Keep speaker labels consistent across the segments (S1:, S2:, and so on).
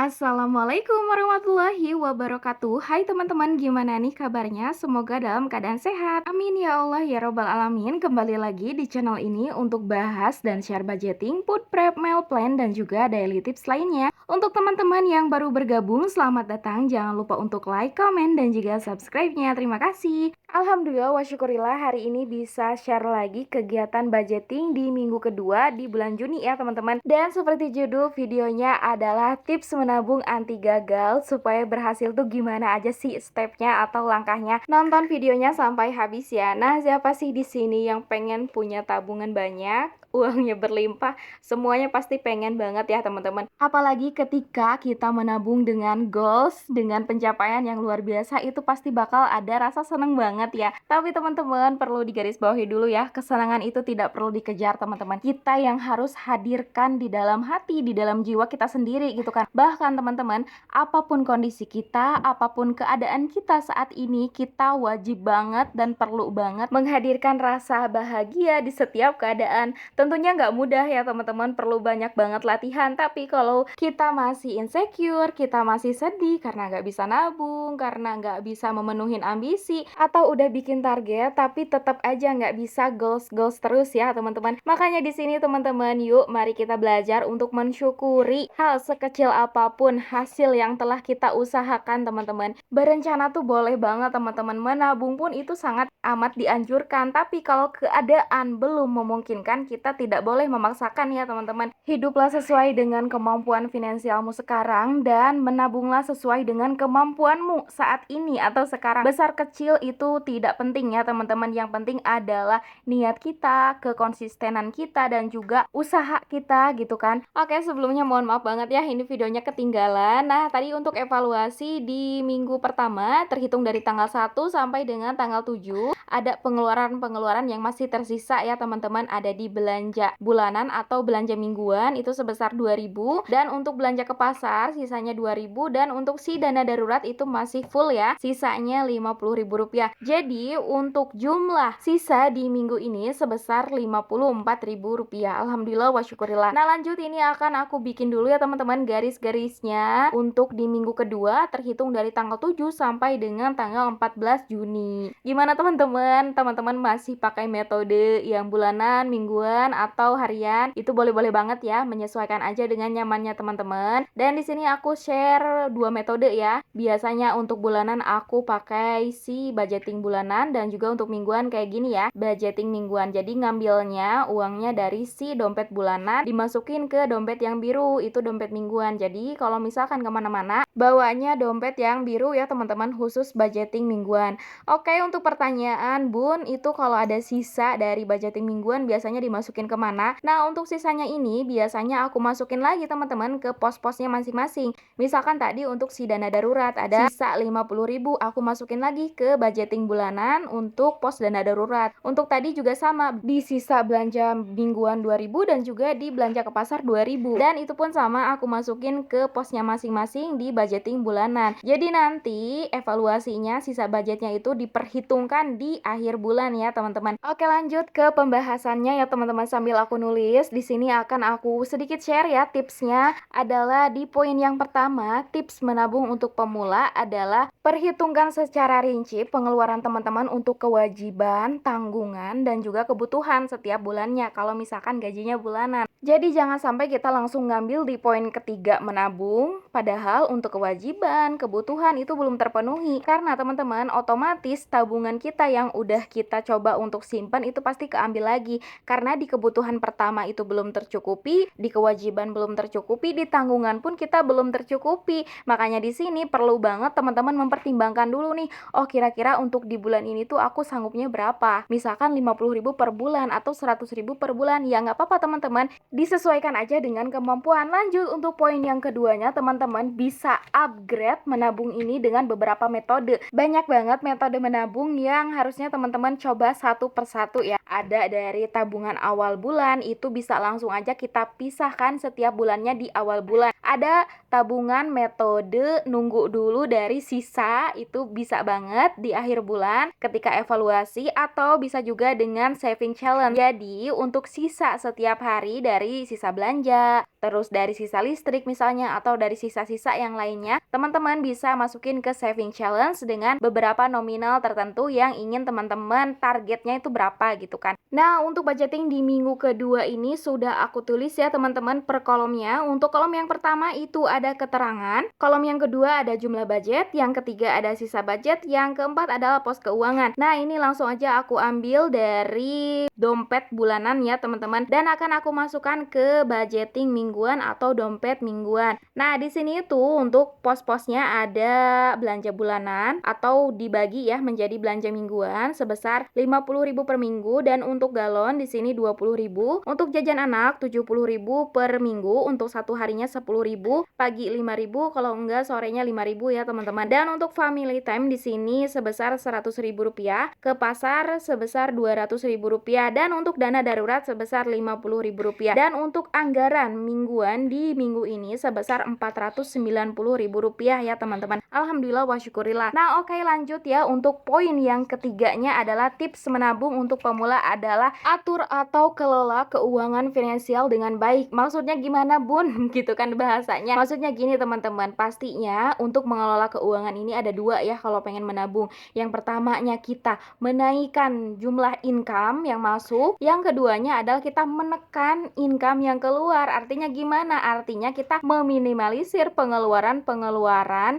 S1: Assalamualaikum warahmatullahi wabarakatuh. Hai teman-teman, gimana nih kabarnya? Semoga dalam keadaan sehat. Amin ya Allah ya robbal alamin. Kembali lagi di channel ini untuk bahas dan share budgeting, food prep, meal plan, dan juga daily tips lainnya. Untuk teman-teman yang baru bergabung, selamat datang. Jangan lupa untuk like, comment, dan juga subscribe-nya. Terima kasih. Alhamdulillah wa syukurillah hari ini bisa share lagi kegiatan budgeting di minggu kedua di bulan Juni ya teman-teman. Dan seperti judul videonya adalah tips menabung anti gagal supaya berhasil tuh gimana aja sih stepnya atau langkahnya. Nonton videonya sampai habis ya. Nah, siapa sih di sini yang pengen punya tabungan banyak, uangnya berlimpah? Semuanya pasti pengen banget ya teman-teman. Apalagi ketika kita menabung dengan goals, dengan pencapaian yang luar biasa, itu pasti bakal ada rasa seneng banget ya. Tapi teman-teman perlu digarisbawahi dulu ya, kesenangan itu tidak perlu dikejar teman-teman. Kita yang harus hadirkan di dalam hati, di dalam jiwa kita sendiri gitu kan. Bahkan teman-teman, apapun kondisi kita, apapun keadaan kita saat ini, kita wajib banget dan perlu banget menghadirkan rasa bahagia di setiap keadaan. Tentunya nggak mudah ya teman-teman, perlu banyak banget latihan. Tapi kalau kita masih insecure, kita masih sedih karena nggak bisa nabung, karena nggak bisa memenuhi ambisi, atau udah bikin target tapi tetap aja nggak bisa goals terus ya teman-teman. Makanya di sini teman-teman, yuk mari kita belajar untuk mensyukuri hal sekecil apapun hasil yang telah kita usahakan teman-teman. Berencana tuh boleh banget teman-teman, menabung pun itu sangat amat dianjurkan. Tapi kalau keadaan belum memungkinkan, kita tidak boleh memaksakan ya teman-teman. Hiduplah sesuai dengan kemampuan finansialmu sekarang dan menabunglah sesuai dengan kemampuanmu saat ini atau sekarang. Besar kecil itu tidak penting ya teman-teman. Yang penting adalah niat kita, kekonsistenan kita, dan juga usaha kita gitu kan. Oke, sebelumnya mohon maaf banget ya, ini videonya ketinggalan. Nah, tadi untuk evaluasi di minggu pertama terhitung dari tanggal 1 sampai dengan tanggal 7, ada pengeluaran-pengeluaran yang masih tersisa ya teman-teman. Ada di belanja bulanan atau belanja mingguan itu sebesar 2.000, dan untuk belanja ke pasar sisanya 2.000, dan untuk si dana darurat itu masih full ya, sisanya Rp50.000. Jadi untuk jumlah sisa di minggu ini sebesar Rp54.000. Alhamdulillah wa syukurillah. Nah, lanjut ini akan aku bikin dulu ya teman-teman garis-garisnya untuk di minggu kedua terhitung dari tanggal 7 sampai dengan tanggal 14 Juni. Gimana teman-teman? Teman-teman masih pakai metode yang bulanan, mingguan, atau harian? Itu boleh-boleh banget ya, menyesuaikan aja dengan nyamannya teman-teman. Dan di sini aku share dua metode ya. Biasanya untuk bulanan aku pakai si budgeting bulanan, dan juga untuk mingguan kayak gini ya, budgeting mingguan. Jadi ngambilnya uangnya dari si dompet bulanan dimasukin ke dompet yang biru, itu dompet mingguan. Jadi kalau misalkan kemana-mana bawanya dompet yang biru ya teman-teman, khusus budgeting mingguan. Oke, untuk pertanyaan Bun, itu kalau ada sisa dari budgeting mingguan biasanya dimasukin kemana? Nah, untuk sisanya ini biasanya aku masukin lagi teman-teman ke pos-posnya masing-masing. Misalkan tadi untuk si dana darurat ada sisa 50.000, aku masukin lagi ke budgeting bulanan untuk pos dana darurat. Untuk tadi juga sama, di sisa belanja mingguan 2.000 dan juga di belanja ke pasar 2.000. Dan itu pun sama, aku masukin ke posnya masing-masing di budgeting bulanan. Jadi nanti evaluasinya sisa budgetnya itu diperhitungkan di akhir bulan ya teman-teman. Oke, lanjut ke pembahasannya ya teman-teman, sambil aku nulis. Di sini akan aku sedikit share ya tipsnya. Adalah di poin yang pertama, tips menabung untuk pemula adalah perhitungkan secara rinci pengeluaran teman-teman untuk kewajiban, tanggungan, dan juga kebutuhan setiap bulannya kalau misalkan gajinya bulanan. Jadi jangan sampai kita langsung ngambil di poin ketiga menabung, padahal untuk kewajiban, kebutuhan itu belum terpenuhi. Karena teman-teman otomatis tabungan kita yang udah kita coba untuk simpan itu pasti keambil lagi. Karena di kebutuhan pertama itu belum tercukupi, di kewajiban belum tercukupi, di tanggungan pun kita belum tercukupi. Makanya di sini perlu banget teman-teman mempertimbangkan dulu nih, oh kira-kira untuk di bulan ini tuh aku sanggupnya berapa? Misalkan 50.000 per bulan atau 100.000 per bulan. Ya nggak apa-apa teman-teman, disesuaikan aja dengan kemampuan. Lanjut untuk poin yang keduanya, teman-teman bisa upgrade menabung ini dengan beberapa metode. Banyak banget metode menabung yang harusnya teman-teman coba satu persatu ya. Ada dari tabungan awal awal bulan, itu bisa langsung aja kita pisahkan setiap bulannya di awal bulan. Ada tabungan metode nunggu dulu dari sisa, itu bisa banget di akhir bulan ketika evaluasi, atau bisa juga dengan saving challenge. Jadi untuk sisa setiap hari dari sisa belanja, terus dari sisa listrik misalnya, atau dari sisa-sisa yang lainnya, teman-teman bisa masukin ke saving challenge dengan beberapa nominal tertentu yang ingin teman-teman targetnya itu berapa gitu kan. Nah, untuk budgeting di minggu kedua ini sudah aku tulis ya teman-teman per kolomnya. Untuk kolom yang pertama itu ada keterangan, kolom yang kedua ada jumlah budget, yang ketiga ada sisa budget, yang keempat adalah pos keuangan. Nah, ini langsung aja aku ambil dari dompet bulanan ya teman-teman, dan akan aku masukkan ke budgeting mingguan atau dompet mingguan. Nah, di sini tuh untuk pos-posnya ada belanja bulanan atau dibagi ya menjadi belanja mingguan sebesar 50.000 per minggu, dan untuk galon di sini 20.000, untuk jajan anak 70.000 per minggu, untuk satu harinya 10.000, pagi 5.000, kalau enggak sorenya 5.000 ya teman-teman. Dan untuk family time di sini sebesar 100.000 rupiah, ke pasar sebesar 200.000 rupiah, dan untuk dana darurat sebesar 50.000 rupiah. Dan untuk anggaran mingguan di minggu ini sebesar 490.000 rupiah ya teman-teman. Alhamdulillah wa syukurillah. Nah, oke, lanjut ya. Untuk poin yang ketiganya adalah tips menabung untuk pemula adalah atur atau kelola keuangan finansial dengan baik. Maksudnya gimana, Bun? Gitu kan bahasanya. Maksudnya gini teman-teman, pastinya untuk mengelola keuangan ini ada dua ya kalau pengen menabung. Yang pertamanya kita menaikkan jumlah income yang masuk. Yang keduanya adalah kita menekan income yang keluar. Artinya gimana? Artinya kita meminimalisir pengeluaran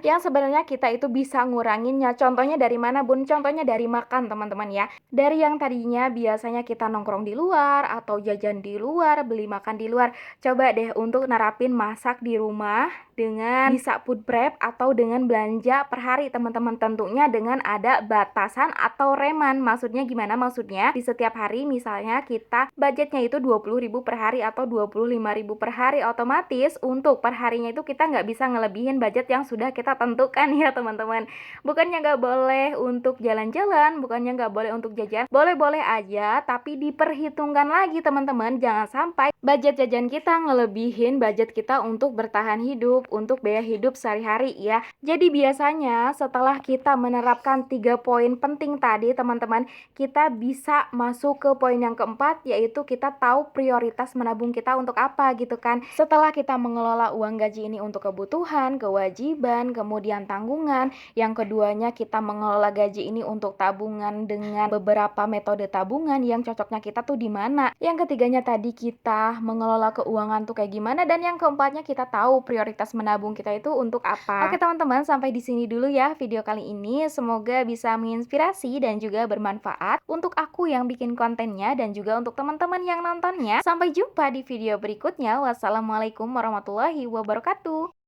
S1: yang sebenarnya kita itu bisa nguranginnya. Contohnya dari mana, Bun? Contohnya dari makan teman-teman ya. Dari yang tadinya biasanya kita nongkrong di luar atau jajan di luar, beli makan di luar, coba deh untuk nerapin masak di rumah dengan bisa food prep atau dengan belanja per hari teman-teman, tentunya dengan ada batasan atau reman. Maksudnya gimana? Maksudnya di setiap hari misalnya kita budgetnya itu 20.000 per hari atau 25.000 per hari, otomatis untuk per harinya itu kita nggak bisa ngelebihin budget yang sudah kita tentukan ya teman-teman. Bukannya nggak boleh untuk jalan-jalan, bukannya nggak boleh untuk jajan, boleh-boleh aja, tapi diperhitungkan lagi teman-teman. Jangan sampai budget jajan kita ngelebihin budget kita untuk bertahan hidup, untuk biaya hidup sehari-hari ya. Jadi biasanya setelah kita menerapkan 3 poin penting tadi teman-teman, kita bisa masuk ke poin yang keempat, yaitu kita tahu prioritas menabung kita untuk apa gitu kan. Setelah kita mengelola uang gaji ini untuk kebutuhan, kewajiban, kemudian tanggungan, yang keduanya kita mengelola gaji ini untuk tabungan dengan beberapa metode tabungan yang cocoknya kita tuh di mana. Yang ketiganya tadi kita mengelola keuangan tuh kayak gimana, dan yang keempatnya kita tahu prioritas menabung kita itu untuk apa. Oke teman-teman, sampai di sini dulu ya video kali ini. Semoga bisa menginspirasi dan juga bermanfaat untuk aku yang bikin kontennya dan juga untuk teman-teman yang nontonnya. Sampai jumpa di video berikutnya. Wassalamualaikum warahmatullahi wabarakatuh.